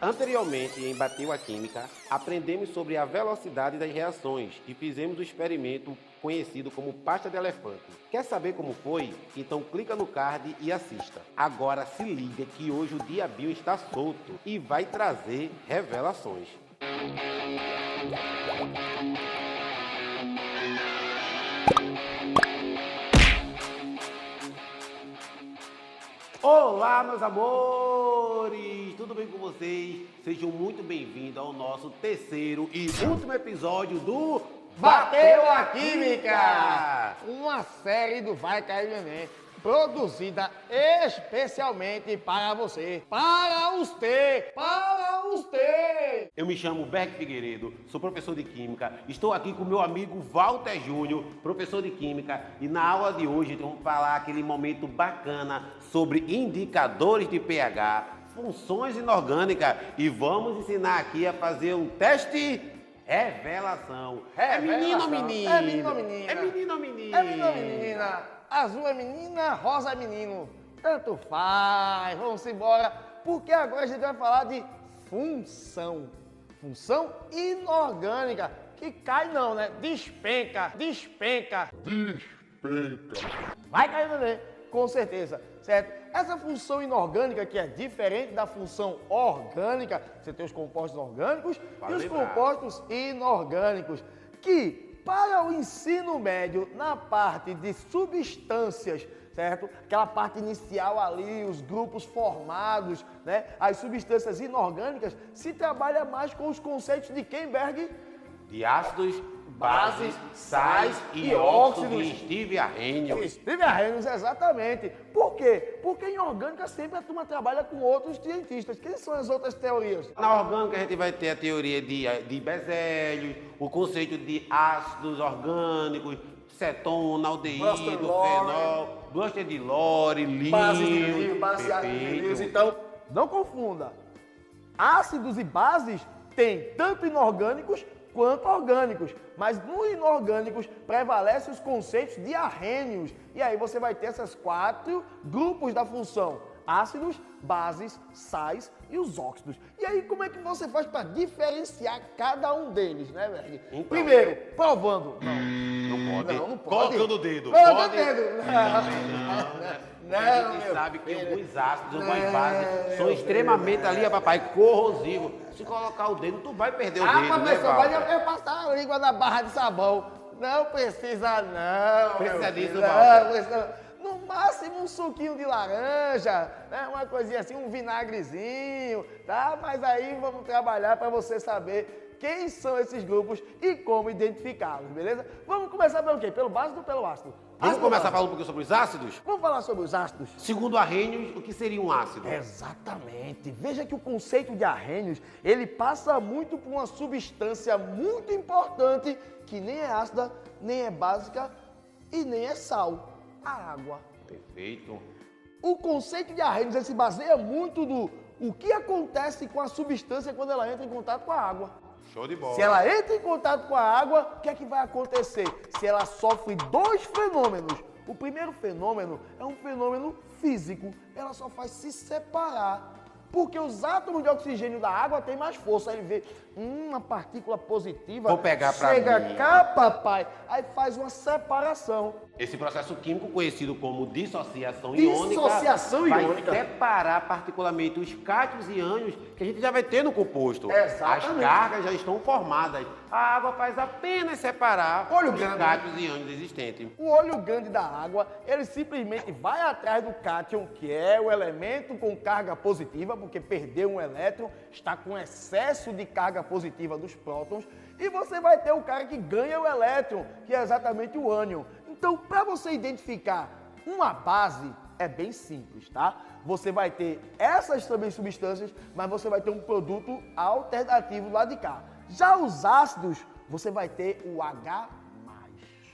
Anteriormente, em Bateu a Química, aprendemos sobre a velocidade das reações e fizemos o experimento conhecido como pasta de elefante. Quer saber como foi? Então clica no card e assista. Agora se liga que hoje o Diabinho está solto e vai trazer revelações. Olá, meus amores! Tudo bem com vocês? Sejam muito bem-vindos ao nosso terceiro e último episódio do Bateu a Química! Uma série do Vai Cair Neném, produzida especialmente para você. Para os T! Para os T! Eu me chamo Berg Figueiredo, sou professor de Química, estou aqui com meu amigo Walter Júnior, professor de Química, e na aula de hoje vamos falar aquele momento bacana sobre indicadores de pH, funções inorgânicas e vamos ensinar aqui a fazer um teste revelação. É menino ou menina? É menino ou menina? É menino ou menina? É menino ou menina? Azul é menina, rosa é menino. Tanto faz, vamos embora, porque agora a gente vai falar de função. Função inorgânica, que cai não, né? Despenca. Vai cair no neném, com certeza, certo? Essa função inorgânica que é diferente da função orgânica, você tem os compostos orgânicos e os compostos inorgânicos, que para o ensino médio, na parte de substâncias, certo? Aquela parte inicial ali, os grupos formados, né? As substâncias inorgânicas, se trabalha mais com os conceitos de quem, Berg? De ácidos, bases, sais e óxidos de Steve Arrhenius. Steve Arrhenius, exatamente. Por quê? Porque em orgânica sempre a turma trabalha com outros cientistas. Quem são as outras teorias? Na orgânica a gente vai ter a teoria de Berzelius, o conceito de ácidos orgânicos, cetona, aldeído, fenol, Buster de Lore, Lewis, base de Lewis. Então, não confunda. Ácidos e bases têm tanto inorgânicos quanto orgânicos, mas nos inorgânicos prevalecem os conceitos de Arrhenius. E aí você vai ter esses 4 grupos da função: ácidos, bases, sais e os óxidos. E aí como é que você faz para diferenciar cada um deles, né, Berg? Então, primeiro, provando. Não pode. Não pode. Colocando o dedo. Colocando Pode. o dedo. Não, a gente sabe que alguns ácidos, algumas bases são extremamente ali, papai, corrosivos. Se colocar o dedo, tu vai perder o dedo, né, professor, Walter? vai passar a língua na barra de sabão. Não precisa não. Precisa disso, não, Walter. precisa. No máximo um suquinho de laranja, né? Uma coisinha assim, um vinagrezinho, tá? Mas aí vamos trabalhar para você saber quem são esses grupos e como identificá-los, beleza? Vamos começar pelo quê? Pelo básico ou pelo ácido? Vamos começar falando um pouquinho sobre os ácidos? Vamos falar sobre os ácidos? Segundo Arrhenius, o que seria um ácido? Exatamente. Veja que o conceito de Arrhenius, ele passa muito por uma substância muito importante que nem é ácida, nem é básica e nem é sal. A água. Perfeito. O conceito de Arrhenius ele se baseia muito no o que acontece com a substância quando ela entra em contato com a água. Show de bola. Se ela entra em contato com a água, o que é que vai acontecer? Se ela sofre 2 fenômenos. O primeiro fenômeno é um fenômeno físico. Ela só faz se separar. Porque os átomos de oxigênio da água têm mais força. Aí ele vê uma partícula positiva. Vou pegar pra chega mim. cá, papai. Aí faz uma separação. Esse processo químico conhecido como dissociação Dissociação iônica iônica. vai separar particularmente os cátions e ânions que a gente já vai ter no composto. Exatamente. As cargas já estão formadas. A água faz apenas separar Olha o os grande. cátions e ânions existentes. O olho grande da água, ele simplesmente vai atrás do cátion, que é o elemento com carga positiva, porque perdeu um elétron, está com excesso de carga positiva dos prótons, e você vai ter o cara que ganha o elétron, que é exatamente o ânion. Então, para você identificar uma base, é bem simples, tá? Você vai ter essas também substâncias, mas você vai ter um produto alternativo lá de cá. Já os ácidos, você vai ter o H+.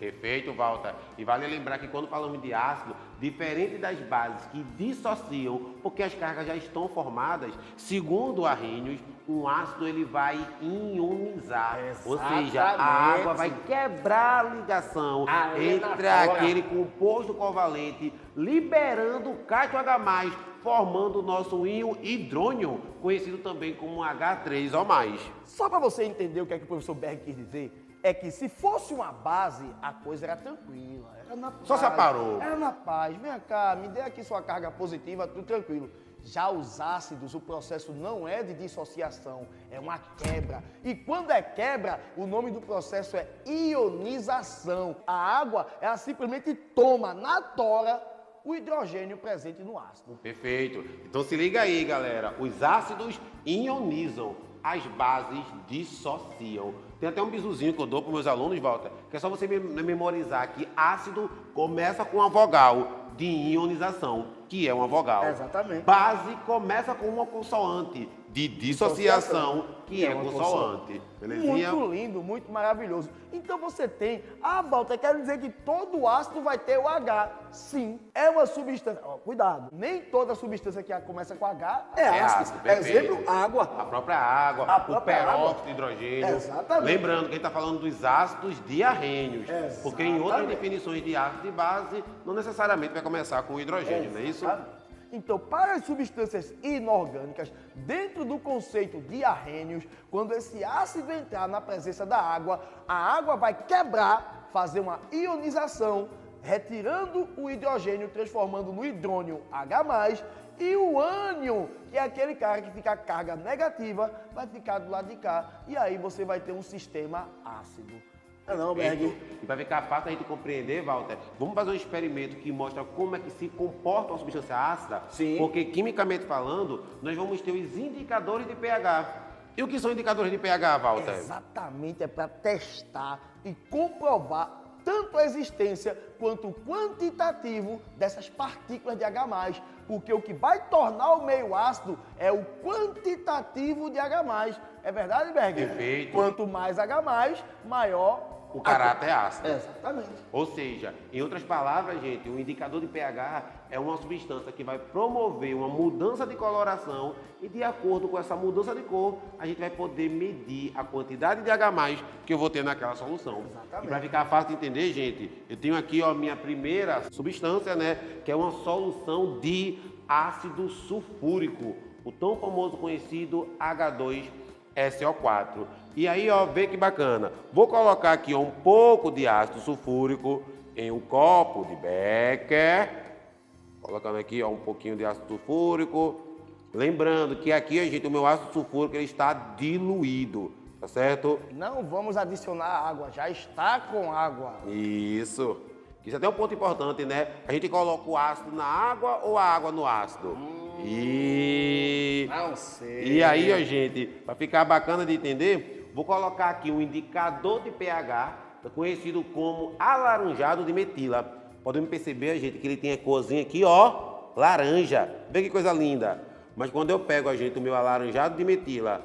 Perfeito, Walter. E vale lembrar que quando falamos de ácido, diferente das bases que dissociam, porque as cargas já estão formadas, segundo Arrhenius, um ácido ele vai ionizar. Ou seja, a água vai quebrar a ligação entre aquele composto covalente, liberando o cátion H+, formando o nosso íon hidrônio, conhecido também como H3O+. Só para você entender o que é que o professor Berg quis dizer, é que se fosse uma base, a coisa era tranquila, era na paz. Só separou. Era na paz. Vem cá, me dê aqui sua carga positiva, tudo tranquilo. Já os ácidos, o processo não é de dissociação, é uma quebra. E quando é quebra, o nome do processo é ionização. A água, ela simplesmente toma na tora o hidrogênio presente no ácido. Perfeito. Então se liga aí, galera. Os ácidos ionizam, as bases dissociam. Tem até um bisuzinho que eu dou para meus alunos, Walter, que é só você memorizar que ácido começa com a vogal de ionização, que é uma vogal. Exatamente. Base começa com uma consoante de dissociação, que é consoante. Belezinha? Muito lindo, muito maravilhoso. Então você tem... Walter, quer dizer que todo ácido vai ter o H. Sim, é uma substância... cuidado, nem toda substância que começa com H é ácido. Exemplo, água. A própria água, o peróxido de hidrogênio. Exatamente. Lembrando que a gente está falando dos ácidos diarrênios. Exatamente. Porque em outras definições de ácido e base, não necessariamente vai começar com o hidrogênio, não é isso? Então, para as substâncias inorgânicas, dentro do conceito de Arrhenius, quando esse ácido entrar na presença da água, a água vai quebrar, fazer uma ionização, retirando o hidrogênio, transformando no hidrônio H+, e o ânion, que é aquele cara que fica a carga negativa, vai ficar do lado de cá, e aí você vai ter um sistema ácido. Não, Berg. E para ficar fácil a gente compreender, Walter, vamos fazer um experimento que mostra como é que se comporta uma substância ácida. Sim. Porque, quimicamente falando, nós vamos ter os indicadores de pH. E o que são indicadores de pH, Walter? Exatamente, é para testar e comprovar tanto a existência quanto o quantitativo dessas partículas de H+, porque o que vai tornar o meio ácido é o quantitativo de H+. É verdade, Berg? Perfeito. Quanto mais H+, maior o caráter ácido. Exatamente. Ou seja, em outras palavras, gente, o indicador de pH é uma substância que vai promover uma mudança de coloração e, de acordo com essa mudança de cor, a gente vai poder medir a quantidade de H+, que eu vou ter naquela solução. Exatamente. E para ficar fácil de entender, gente, eu tenho aqui a minha primeira substância, né, que é uma solução de ácido sulfúrico, o tão famoso conhecido H2SO4. E aí, ó, vê que bacana. Vou colocar aqui ó, um pouco de ácido sulfúrico em um copo de Becker. Colocando aqui ó, um pouquinho de ácido sulfúrico. Lembrando que aqui, gente, o meu ácido sulfúrico ele está diluído, tá certo? Não vamos adicionar água, já está com água. Isso. Isso até é um ponto importante, né? A gente coloca o ácido na água ou a água no ácido? Não sei. E aí, ó, gente, para ficar bacana de entender, vou colocar aqui um indicador de pH, conhecido como alaranjado de metila. Podemos perceber, gente, que ele tem a corzinha aqui, ó, laranja. Vê que coisa linda. Mas quando eu pego, a gente, o meu alaranjado de metila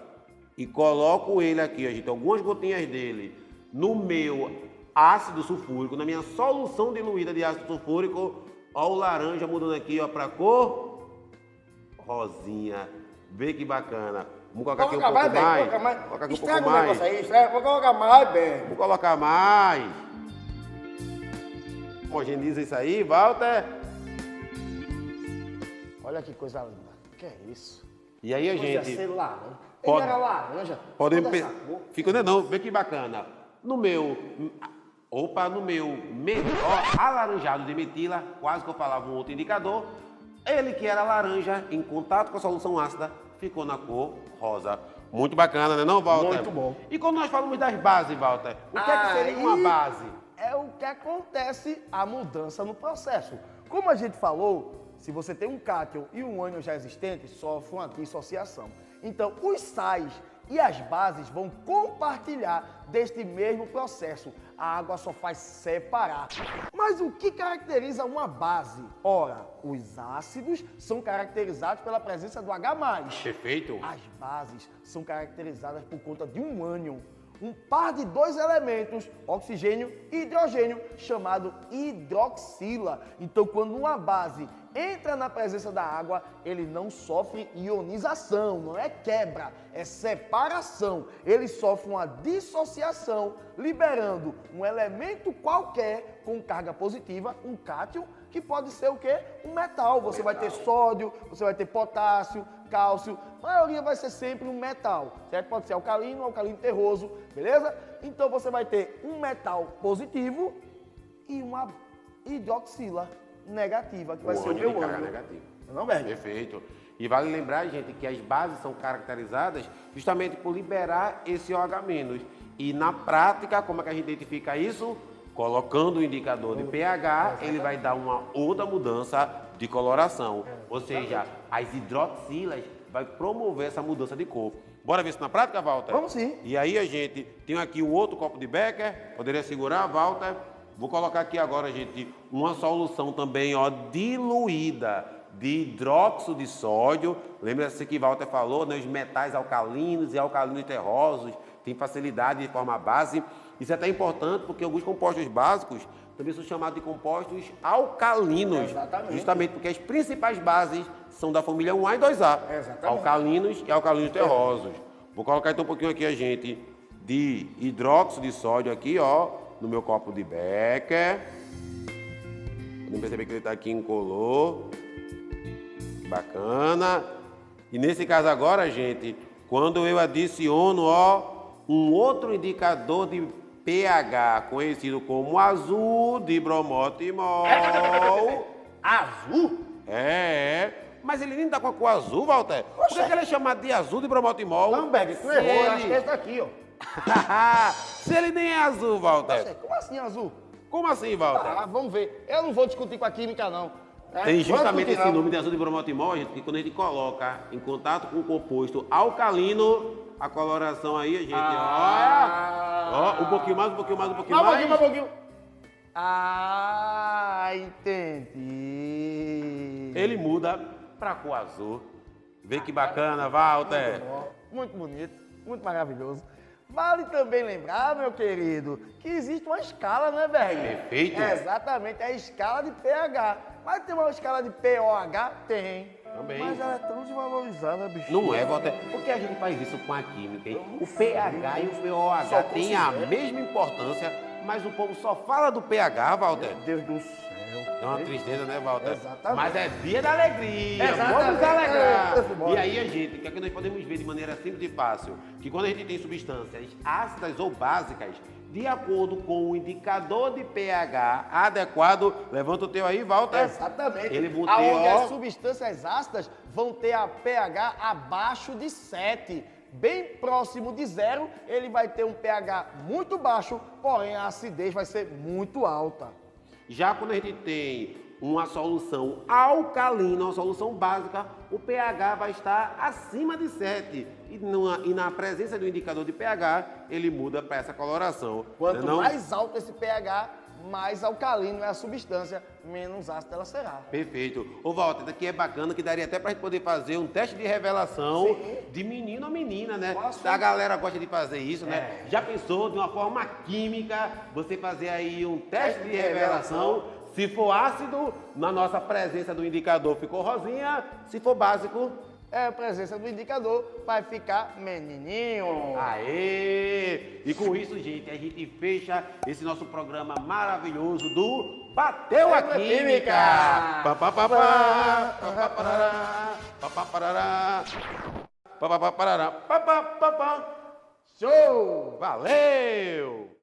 e coloco ele aqui, a gente, algumas gotinhas dele no meu ácido sulfúrico, na minha solução diluída de ácido sulfúrico, ó, o laranja mudando aqui, ó, para cor rosinha. Vê que bacana. Vamos colocar aqui um pouco mais. Colocar aqui um pouco mais. Vou colocar mais, bem. Vou colocar mais. Homogeniza isso aí, Walter. Olha que coisa linda. Que é isso? E aí a Podia gente... ser laranja. Pode- Ele era laranja. Podemos... Toda essa cor. Fica, não, vê que bacana. No meu... Ó, alaranjado de metila, quase que eu falava um outro indicador. Ele que era laranja, em contato com a solução ácida, ficou na cor rosa. Muito bacana, né não, Walter? Muito bom. E quando nós falamos das bases, Walter, o que é que seria uma base? É o que acontece a mudança no processo. Como a gente falou, se você tem um cátion e um ânion já existente, sofre uma dissociação. Então, os sais e as bases vão compartilhar deste mesmo processo. A água só faz separar. Mas o que caracteriza uma base? Ora, os ácidos são caracterizados pela presença do H+. Perfeito. As bases são caracterizadas por conta de um ânion. um par de dois elementos, oxigênio e hidrogênio, chamado hidroxila. Então, quando uma base entra na presença da água, ele não sofre ionização, não é quebra, é separação. Ele sofre uma dissociação, liberando um elemento qualquer com carga positiva, um cátion, que pode ser o quê? Um metal. Você vai ter sódio, você vai ter potássio, cálcio, a maioria vai ser sempre um metal, certo? Pode ser alcalino, alcalino terroso, beleza? Então você vai ter um metal positivo e uma hidroxila negativa, que vai ser o meu de carga ânion. negativa. Não, Berg? Perfeito. E vale lembrar, gente, que as bases são caracterizadas justamente por liberar esse OH-. E na prática, como é que a gente identifica isso? Colocando o indicador de pH, ele vai dar uma outra mudança de coloração. Ou seja, as hidroxilas vai promover essa mudança de cor. Bora ver isso na prática, Walter? Vamos sim. E aí a gente tem aqui um outro copo de Becker. Poderia segurar, Walter? Vou colocar aqui agora, gente, uma solução também, ó, diluída de hidróxido de sódio. Lembra-se que Walter falou, né? Os metais alcalinos e alcalinos terrosos têm facilidade de formar base. Isso é até importante porque alguns compostos básicos também são chamados de compostos alcalinos. Exatamente. Justamente porque as principais bases são da família 1A e 2A. Exatamente. Alcalinos e alcalinos terrosos. Vou colocar então um pouquinho aqui, a gente, de hidróxido de sódio aqui, ó, no meu copo de Becker. Podem perceber que ele está aqui incolor. Bacana. E nesse caso agora, gente, quando eu adiciono, ó, um outro indicador de pH, conhecido como azul de bromotimol. Azul? É. Mas ele nem tá com a cor azul, Walter. Por que ele é chamado de azul de bromotimol? Não, Berg, tu errou. Eu acho que é esse daqui, ó. Se ele nem é azul, Walter. Poxa, como assim azul? Como assim, Walter? Ah, vamos ver. Eu não vou discutir com a química, não. Tá? Tem justamente Vamos esse continuar. nome de azul de bromotimol, gente, que quando a gente coloca em contato com o composto alcalino, a coloração aí, gente, ó, um pouquinho mais, um pouquinho mais, um pouquinho Mais um mais. pouquinho, mais um pouquinho. Ah, entendi. Ele muda pra cor azul. Vê que bacana, Walter. Muito bonito, muito maravilhoso. Vale também lembrar, meu querido, que existe uma escala, né, Berg? Perfeito. Exatamente, é a escala de pH. Mas tem uma escala de pOH? Tem. Também. Mas ela é tão desvalorizada, bicho. Não é, Walter? Por que a gente faz isso com a química, hein? O pH e o pOH têm a mesma importância, mas o povo só fala do pH, Walter. Meu Deus do céu. É uma tristeza, né, Walter? Exatamente. Mas é dia da alegria. Exatamente. Vamos alegrar. É. E aí, a gente, o que é que nós podemos ver de maneira simples e fácil? Que quando a gente tem substâncias ácidas ou básicas, de acordo com o indicador de pH adequado, levanta o teu aí, Walter. Exatamente. Ele vai ter, aonde ó, as substâncias ácidas vão ter a pH abaixo de 7. Bem próximo de 0, ele vai ter um pH muito baixo, porém a acidez vai ser muito alta. Já quando a gente tem uma solução alcalina, uma solução básica, o pH vai estar acima de 7. E na presença do indicador de pH, ele muda para essa coloração. Quanto não é não? mais alto esse pH, mais alcalino é a substância, menos ácida ela será. Perfeito. Ô, Walter, daqui é bacana que daria até pra gente poder fazer um teste de revelação Sim. de menino ou menina, né? Posso? A galera gosta de fazer isso, né? Já pensou de uma forma química, você fazer aí um teste de revelação? Se for ácido, na nossa presença do indicador ficou rosinha. Se for básico, É a presença do indicador, vai ficar menininho. aê! E com isso, gente, a gente fecha esse nosso programa maravilhoso do Bateu a Química! Pá, pá, pá, pá, pá, pá, parará, pá, pá, parará, pá, pá, pá, parará, pá, pá, pá, pá. Show! Valeu!